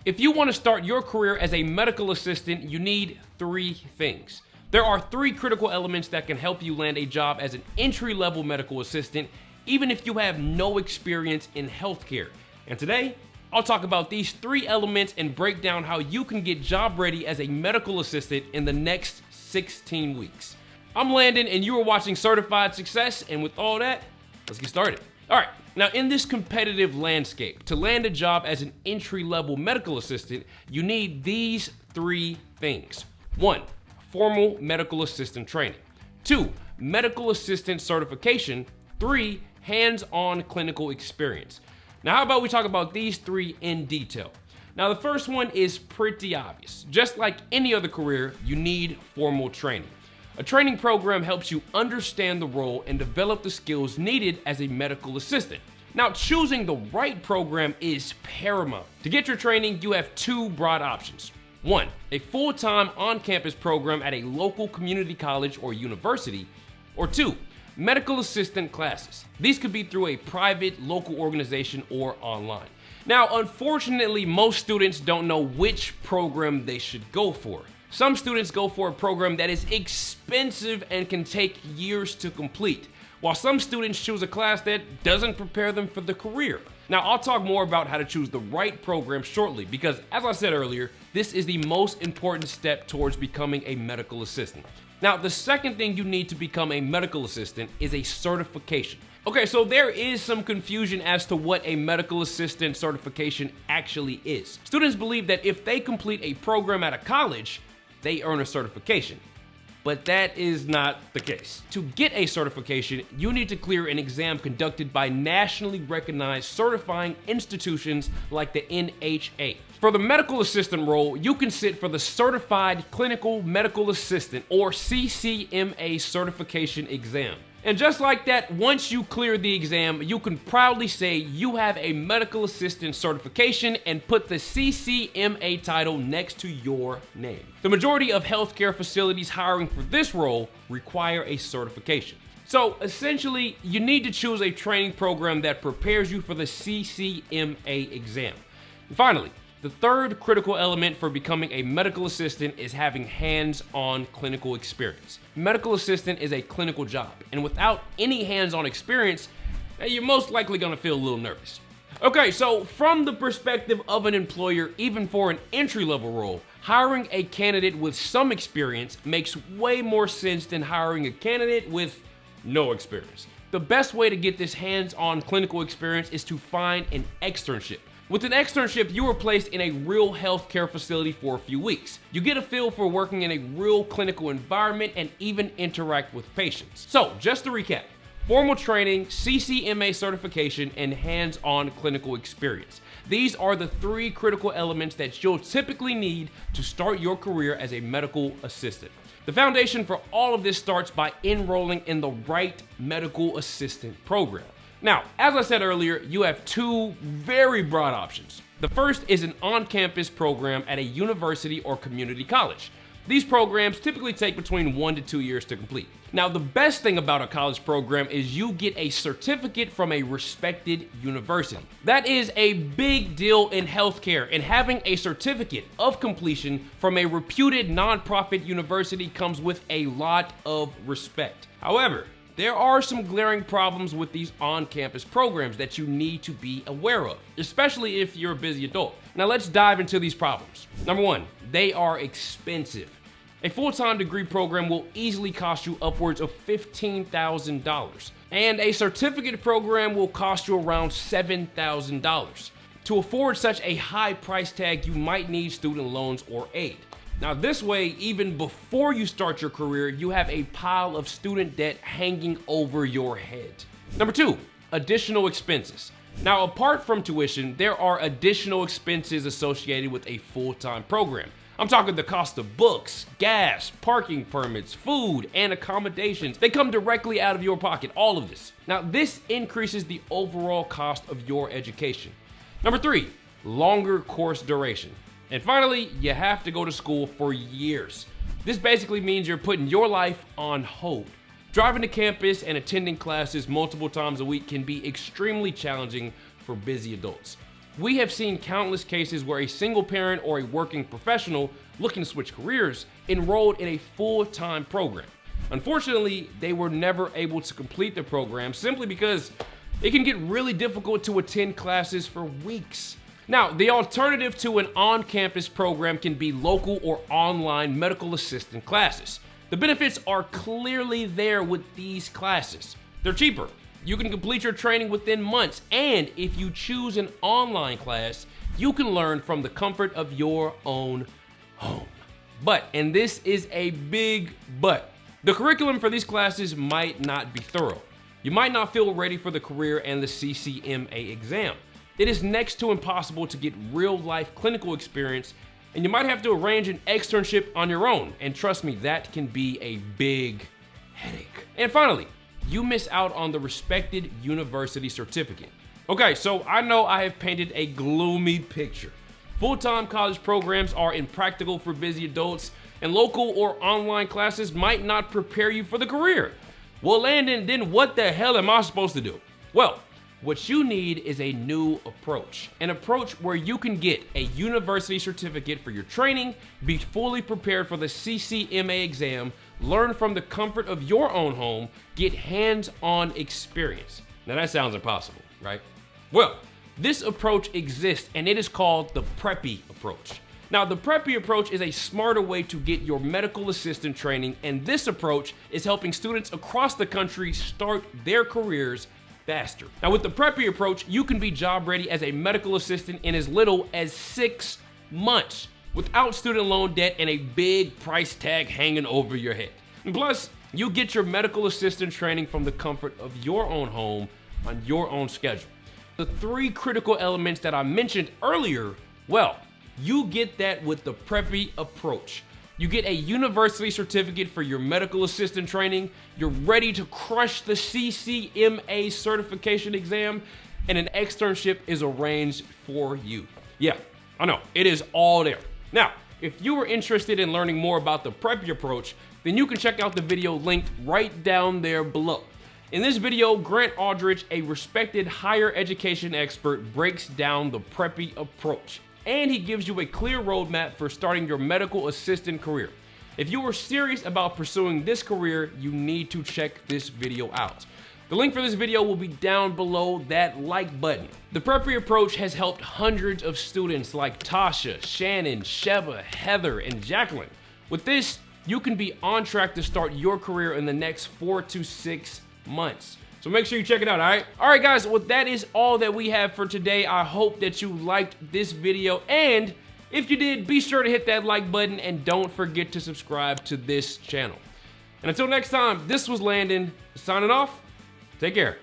If you want to start your career as a medical assistant, you need 3 things. There are 3 critical elements that can help you land a job as an entry-level medical assistant, even if you have no experience in healthcare. And today, I'll talk about these 3 elements and break down how you can get job ready as a medical assistant in the next 16 weeks. I'm Landon, and you are watching Certified Success, and with all that, let's get started. All right, now in this competitive landscape, to land a job as an entry-level medical assistant, you need these 3 things. 1, formal medical assistant training. 2, medical assistant certification. 3, hands-on clinical experience. Now, how about we talk about these 3 in detail? Now, the first one is pretty obvious. Just like any other career, you need formal training. A training program helps you understand the role and develop the skills needed as a medical assistant. Now, choosing the right program is paramount. To get your training, you have 2 broad options. 1, a full-time on-campus program at a local community college or university. Or 2, medical assistant classes. These could be through a private local organization or online. Now, unfortunately, most students don't know which program they should go for. Some students go for a program that is expensive and can take years to complete, while some students choose a class that doesn't prepare them for the career. Now, I'll talk more about how to choose the right program shortly because, as I said earlier, this is the most important step towards becoming a medical assistant. Now, the second thing you need to become a medical assistant is a certification. Okay, so there is some confusion as to what a medical assistant certification actually is. Students believe that if they complete a program at a college, they earn a certification. But that is not the case. To get a certification, you need to clear an exam conducted by nationally recognized certifying institutions like the NHA. For the medical assistant role, you can sit for the Certified Clinical Medical Assistant or CCMA Certification exam. And just like that, once you clear the exam, you can proudly say you have a medical assistant certification and put the CCMA title next to your name. The majority of healthcare facilities hiring for this role require a certification. So essentially, you need to choose a training program that prepares you for the CCMA exam. And finally, the third critical element for becoming a medical assistant is having hands-on clinical experience. Medical assistant is a clinical job, and without any hands-on experience, you're most likely gonna feel a little nervous. Okay, so from the perspective of an employer, even for an entry-level role, hiring a candidate with some experience makes way more sense than hiring a candidate with no experience. The best way to get this hands-on clinical experience is to find an externship. With an externship, you are placed in a real healthcare facility for a few weeks. You get a feel for working in a real clinical environment and even interact with patients. So, just to recap, formal training, CCMA certification, and hands-on clinical experience. These are the 3 critical elements that you'll typically need to start your career as a medical assistant. The foundation for all of this starts by enrolling in the right medical assistant program. Now, as I said earlier, you have 2 very broad options. The first is an on-campus program at a university or community college. These programs typically take between 1 to 2 years to complete. Now, the best thing about a college program is you get a certificate from a respected university. That is a big deal in healthcare, and having a certificate of completion from a reputed nonprofit university comes with a lot of respect. However, there are some glaring problems with these on-campus programs that you need to be aware of, especially if you're a busy adult. Now let's dive into these problems. Number 1, they are expensive. A full-time degree program will easily cost you upwards of $15,000, and a certificate program will cost you around $7,000. To afford such a high price tag, you might need student loans or aid. Now this way, even before you start your career, you have a pile of student debt hanging over your head. Number 2, additional expenses. Now, apart from tuition, there are additional expenses associated with a full-time program. I'm talking the cost of books, gas, parking permits, food, and accommodations. They come directly out of your pocket, all of this. Now, this increases the overall cost of your education. Number 3, longer course duration. And finally, you have to go to school for years. This basically means you're putting your life on hold. Driving to campus and attending classes multiple times a week can be extremely challenging for busy adults. We have seen countless cases where a single parent or a working professional looking to switch careers enrolled in a full-time program. Unfortunately, they were never able to complete the program simply because it can get really difficult to attend classes for weeks. Now, the alternative to an on-campus program can be local or online medical assistant classes. The benefits are clearly there with these classes. They're cheaper. You can complete your training within months, and if you choose an online class, you can learn from the comfort of your own home. But, and this is a big but, the curriculum for these classes might not be thorough. You might not feel ready for the career and the CCMA exam. It is next to impossible to get real-life clinical experience, and you might have to arrange an externship on your own, and trust me, that can be a big headache. And finally, you miss out on the respected university certificate. Okay, so I know I have painted a gloomy picture. Full-time college programs are impractical for busy adults, and local or online classes might not prepare you for the career. Well, Landon, then what the hell am I supposed to do? Well, what you need is a new approach. An approach where you can get a university certificate for your training, be fully prepared for the CCMA exam, learn from the comfort of your own home, get hands-on experience. Now that sounds impossible, right? Well, this approach exists and it is called the Preppy approach. Now, the Preppy approach is a smarter way to get your medical assistant training, and this approach is helping students across the country start their careers faster. Now, with the Preppy approach, you can be job ready as a medical assistant in as little as 6 months without student loan debt and a big price tag hanging over your head. And plus, you get your medical assistant training from the comfort of your own home on your own schedule. The 3 critical elements that I mentioned earlier, well, you get that with the Preppy approach. You get a university certificate for your medical assistant training, you're ready to crush the CCMA certification exam, and an externship is arranged for you. Yeah, I know, it is all there. Now, if you are interested in learning more about the Preppy approach, then you can check out the video linked right down there below. In this video, Grant Aldridge, a respected higher education expert, breaks down the Preppy approach, and he gives you a clear roadmap for starting your medical assistant career. If you are serious about pursuing this career, you need to check this video out. The link for this video will be down below that like button. The Preppy approach has helped hundreds of students like Tasha, Shannon, Sheva, Heather, and Jacqueline. With this, you can be on track to start your career in the next 4 to 6 months. So make sure you check it out, all right? All right, guys, well, that is all that we have for today. I hope that you liked this video, and if you did, be sure to hit that like button, and don't forget to subscribe to this channel. And until next time, this was Landon, signing off. Take care.